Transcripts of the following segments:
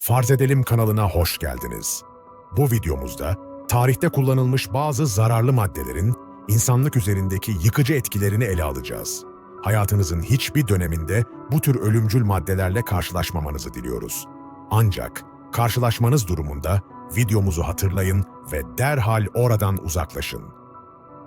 Farz Edelim kanalına hoş geldiniz. Bu videomuzda tarihte kullanılmış bazı zararlı maddelerin insanlık üzerindeki yıkıcı etkilerini ele alacağız. Hayatınızın hiçbir döneminde bu tür ölümcül maddelerle karşılaşmamanızı diliyoruz. Ancak karşılaşmanız durumunda videomuzu hatırlayın ve derhal oradan uzaklaşın.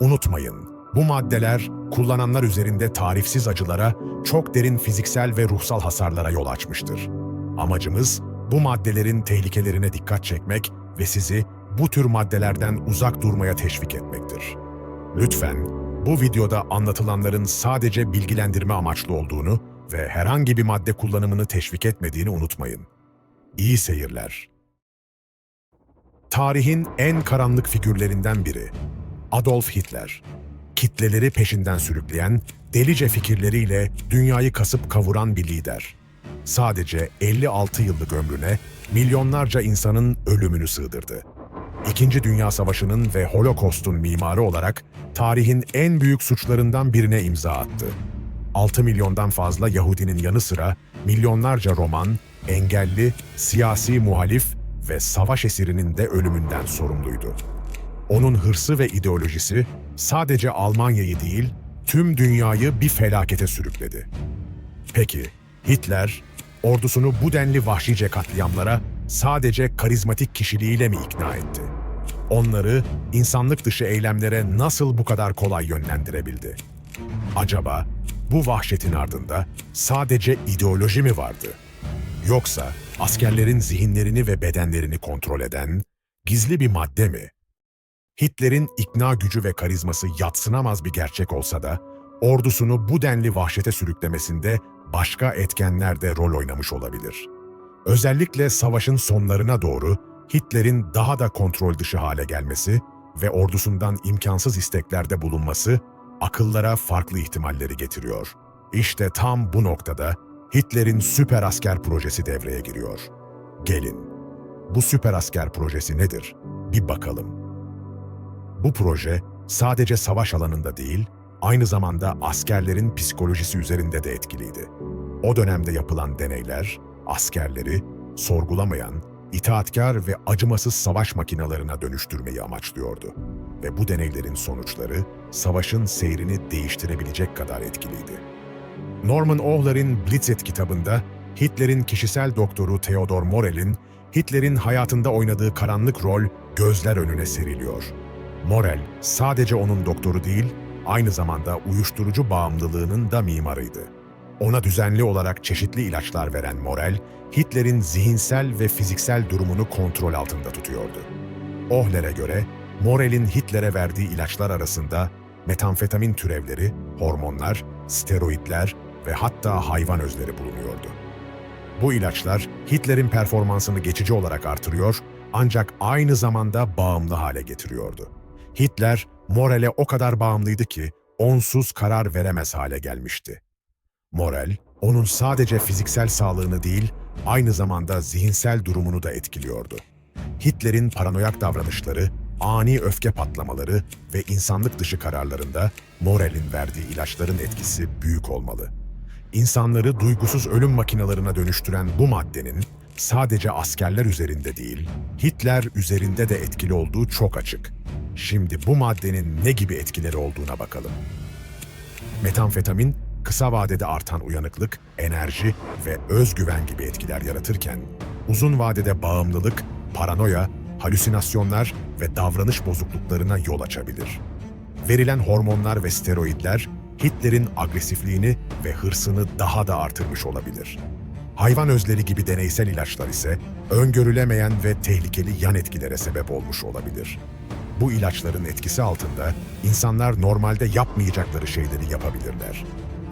Unutmayın, bu maddeler kullananlar üzerinde tarifsiz acılara, çok derin fiziksel ve ruhsal hasarlara yol açmıştır. Amacımız bu maddelerin tehlikelerine dikkat çekmek ve sizi bu tür maddelerden uzak durmaya teşvik etmektir. Lütfen bu videoda anlatılanların sadece bilgilendirme amaçlı olduğunu ve herhangi bir madde kullanımını teşvik etmediğini unutmayın. İyi seyirler. Tarihin en karanlık figürlerinden biri Adolf Hitler. Kitleleri peşinden sürükleyen, delice fikirleriyle dünyayı kasıp kavuran bir lider. Sadece 56 yıllık ömrüne milyonlarca insanın ölümünü sığdırdı. İkinci Dünya Savaşı'nın ve Holocaust'un mimarı olarak tarihin en büyük suçlarından birine imza attı. 6 milyondan fazla Yahudinin yanı sıra milyonlarca Roman, engelli, siyasi muhalif ve savaş esirinin de ölümünden sorumluydu. Onun hırsı ve ideolojisi sadece Almanya'yı değil, tüm dünyayı bir felakete sürükledi. Peki, Hitler, ordusunu bu denli vahşice katliamlara sadece karizmatik kişiliğiyle mi ikna etti? Onları insanlık dışı eylemlere nasıl bu kadar kolay yönlendirebildi? Acaba bu vahşetin ardında sadece ideoloji mi vardı? Yoksa askerlerin zihinlerini ve bedenlerini kontrol eden gizli bir madde mi? Hitler'in ikna gücü ve karizması yadsınamaz bir gerçek olsa da, ordusunu bu denli vahşete sürüklemesinde başka etkenler de rol oynamış olabilir. Özellikle savaşın sonlarına doğru Hitler'in daha da kontrol dışı hale gelmesi ve ordusundan imkansız isteklerde bulunması akıllara farklı ihtimalleri getiriyor. İşte tam bu noktada Hitler'in süper asker projesi devreye giriyor. Gelin, bu süper asker projesi nedir? Bir bakalım. Bu proje sadece savaş alanında değil, aynı zamanda askerlerin psikolojisi üzerinde de etkiliydi. O dönemde yapılan deneyler, askerleri sorgulamayan, itaatkar ve acımasız savaş makinalarına dönüştürmeyi amaçlıyordu. Ve bu deneylerin sonuçları, savaşın seyrini değiştirebilecek kadar etkiliydi. Norman Ohler'in Blitzet kitabında, Hitler'in kişisel doktoru Theodor Morell'in, Hitler'in hayatında oynadığı karanlık rol gözler önüne seriliyor. Morell sadece onun doktoru değil, aynı zamanda uyuşturucu bağımlılığının da mimarıydı. Ona düzenli olarak çeşitli ilaçlar veren Morell, Hitler'in zihinsel ve fiziksel durumunu kontrol altında tutuyordu. Ohler'e göre, Morell'in Hitler'e verdiği ilaçlar arasında metamfetamin türevleri, hormonlar, steroidler ve hatta hayvan özleri bulunuyordu. Bu ilaçlar Hitler'in performansını geçici olarak artırıyor, ancak aynı zamanda bağımlı hale getiriyordu. Hitler, Morell'e o kadar bağımlıydı ki onsuz karar veremez hale gelmişti. Morell, onun sadece fiziksel sağlığını değil, aynı zamanda zihinsel durumunu da etkiliyordu. Hitler'in paranoyak davranışları, ani öfke patlamaları ve insanlık dışı kararlarında Morell'in verdiği ilaçların etkisi büyük olmalı. İnsanları duygusuz ölüm makinalarına dönüştüren bu maddenin sadece askerler üzerinde değil, Hitler üzerinde de etkili olduğu çok açık. Şimdi bu maddenin ne gibi etkileri olduğuna bakalım. Metamfetamin, kısa vadede artan uyanıklık, enerji ve özgüven gibi etkiler yaratırken, uzun vadede bağımlılık, paranoya, halüsinasyonlar ve davranış bozukluklarına yol açabilir. Verilen hormonlar ve steroidler, Hitler'in agresifliğini ve hırsını daha da artırmış olabilir. Hayvan özleri gibi deneysel ilaçlar ise öngörülemeyen ve tehlikeli yan etkilere sebep olmuş olabilir. Bu ilaçların etkisi altında insanlar normalde yapmayacakları şeyleri yapabilirler.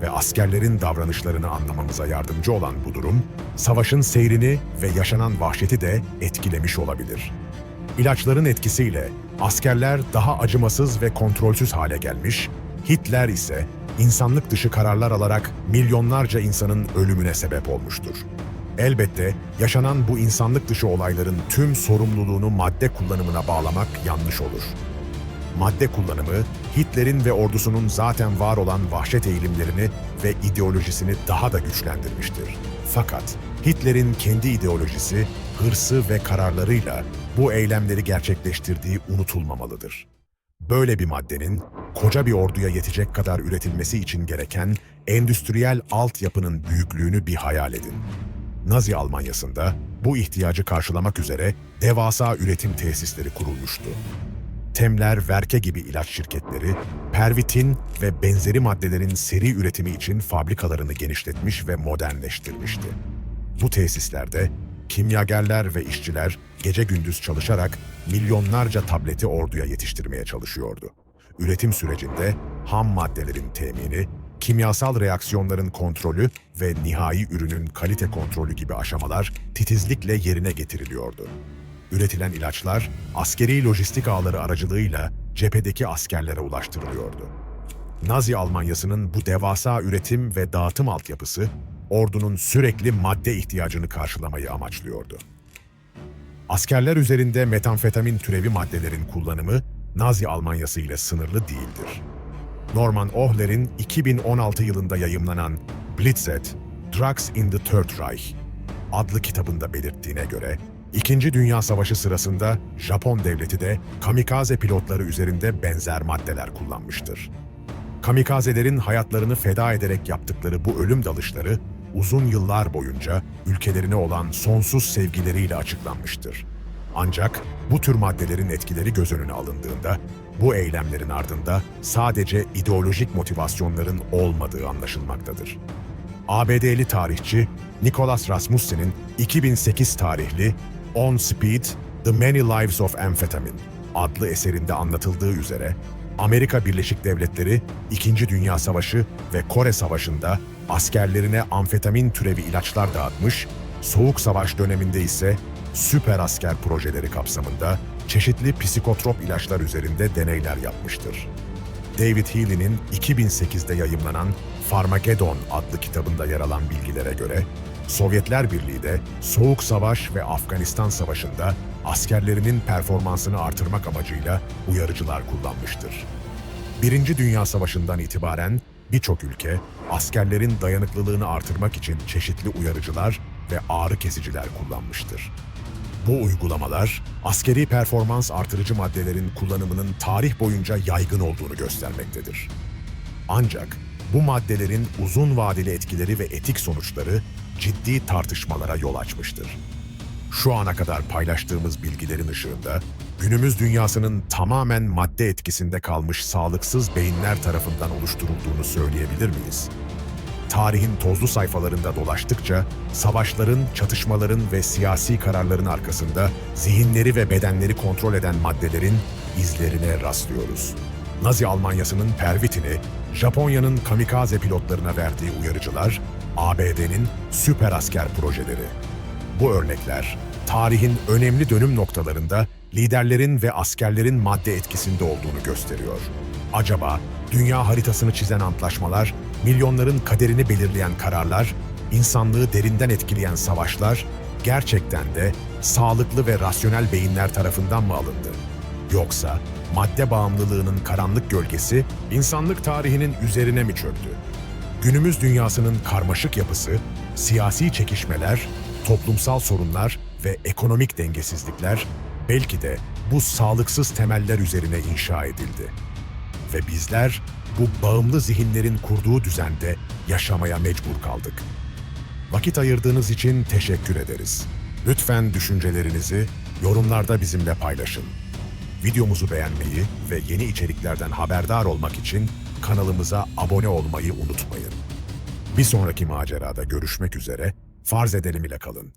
Ve askerlerin davranışlarını anlamamıza yardımcı olan bu durum, savaşın seyrini ve yaşanan vahşeti de etkilemiş olabilir. İlaçların etkisiyle askerler daha acımasız ve kontrolsüz hale gelmiş, Hitler ise insanlık dışı kararlar alarak milyonlarca insanın ölümüne sebep olmuştur. Elbette yaşanan bu insanlık dışı olayların tüm sorumluluğunu madde kullanımına bağlamak yanlış olur. Madde kullanımı, Hitler'in ve ordusunun zaten var olan vahşet eğilimlerini ve ideolojisini daha da güçlendirmiştir. Fakat Hitler'in kendi ideolojisi, hırsı ve kararlarıyla bu eylemleri gerçekleştirdiği unutulmamalıdır. Böyle bir maddenin koca bir orduya yetecek kadar üretilmesi için gereken endüstriyel altyapının büyüklüğünü bir hayal edin. Nazi Almanyası'nda bu ihtiyacı karşılamak üzere devasa üretim tesisleri kurulmuştu. Temler, Verke gibi ilaç şirketleri, Pervitin ve benzeri maddelerin seri üretimi için fabrikalarını genişletmiş ve modernleştirmişti. Bu tesislerde kimyagerler ve işçiler gece gündüz çalışarak milyonlarca tableti orduya yetiştirmeye çalışıyordu. Üretim sürecinde ham maddelerin temini, kimyasal reaksiyonların kontrolü ve nihai ürünün kalite kontrolü gibi aşamalar titizlikle yerine getiriliyordu. Üretilen ilaçlar askeri lojistik ağları aracılığıyla cephedeki askerlere ulaştırılıyordu. Nazi Almanyası'nın bu devasa üretim ve dağıtım altyapısı ordunun sürekli madde ihtiyacını karşılamayı amaçlıyordu. Askerler üzerinde metamfetamin türevi maddelerin kullanımı Nazi Almanyası ile sınırlı değildir. Norman Ohler'in 2016 yılında yayımlanan Blitzed, Drugs in the Third Reich adlı kitabında belirttiğine göre, İkinci Dünya Savaşı sırasında Japon devleti de kamikaze pilotları üzerinde benzer maddeler kullanmıştır. Kamikazelerin hayatlarını feda ederek yaptıkları bu ölüm dalışları uzun yıllar boyunca ülkelerine olan sonsuz sevgileriyle açıklanmıştır. Ancak bu tür maddelerin etkileri göz önüne alındığında bu eylemlerin ardında sadece ideolojik motivasyonların olmadığı anlaşılmaktadır. ABD'li tarihçi Nicholas Rasmussen'in 2008 tarihli On Speed, The Many Lives of Amphetamine adlı eserinde anlatıldığı üzere, Amerika Birleşik Devletleri, İkinci Dünya Savaşı ve Kore Savaşı'nda askerlerine amfetamin türevi ilaçlar dağıtmış, Soğuk Savaş döneminde ise süper asker projeleri kapsamında çeşitli psikotrop ilaçlar üzerinde deneyler yapmıştır. David Healy'nin 2008'de yayımlanan Farmageddon adlı kitabında yer alan bilgilere göre, Sovyetler Birliği de Soğuk Savaş ve Afganistan Savaşı'nda askerlerinin performansını artırmak amacıyla uyarıcılar kullanmıştır. Birinci Dünya Savaşı'ndan itibaren birçok ülke, askerlerin dayanıklılığını artırmak için çeşitli uyarıcılar ve ağrı kesiciler kullanmıştır. Bu uygulamalar, askeri performans artırıcı maddelerin kullanımının tarih boyunca yaygın olduğunu göstermektedir. Ancak bu maddelerin uzun vadeli etkileri ve etik sonuçları ciddi tartışmalara yol açmıştır. Şu ana kadar paylaştığımız bilgilerin ışığında, günümüz dünyasının tamamen madde etkisinde kalmış sağlıksız beyinler tarafından oluşturulduğunu söyleyebilir miyiz? Tarihin tozlu sayfalarında dolaştıkça, savaşların, çatışmaların ve siyasi kararların arkasında zihinleri ve bedenleri kontrol eden maddelerin izlerine rastlıyoruz. Nazi Almanyası'nın Pervitin'i, Japonya'nın kamikaze pilotlarına verdiği uyarıcılar, ABD'nin süper asker projeleri. Bu örnekler, tarihin önemli dönüm noktalarında liderlerin ve askerlerin madde etkisinde olduğunu gösteriyor. Acaba dünya haritasını çizen antlaşmalar, milyonların kaderini belirleyen kararlar, insanlığı derinden etkileyen savaşlar gerçekten de sağlıklı ve rasyonel beyinler tarafından mı alındı? Yoksa madde bağımlılığının karanlık gölgesi insanlık tarihinin üzerine mi çöktü? Günümüz dünyasının karmaşık yapısı, siyasi çekişmeler, toplumsal sorunlar ve ekonomik dengesizlikler belki de bu sağlıksız temeller üzerine inşa edildi. Ve bizler bu bağımlı zihinlerin kurduğu düzende yaşamaya mecbur kaldık. Vakit ayırdığınız için teşekkür ederiz. Lütfen düşüncelerinizi yorumlarda bizimle paylaşın. Videomuzu beğenmeyi ve yeni içeriklerden haberdar olmak için kanalımıza abone olmayı unutmayın. Bir sonraki macerada görüşmek üzere, farz edelim ile kalın.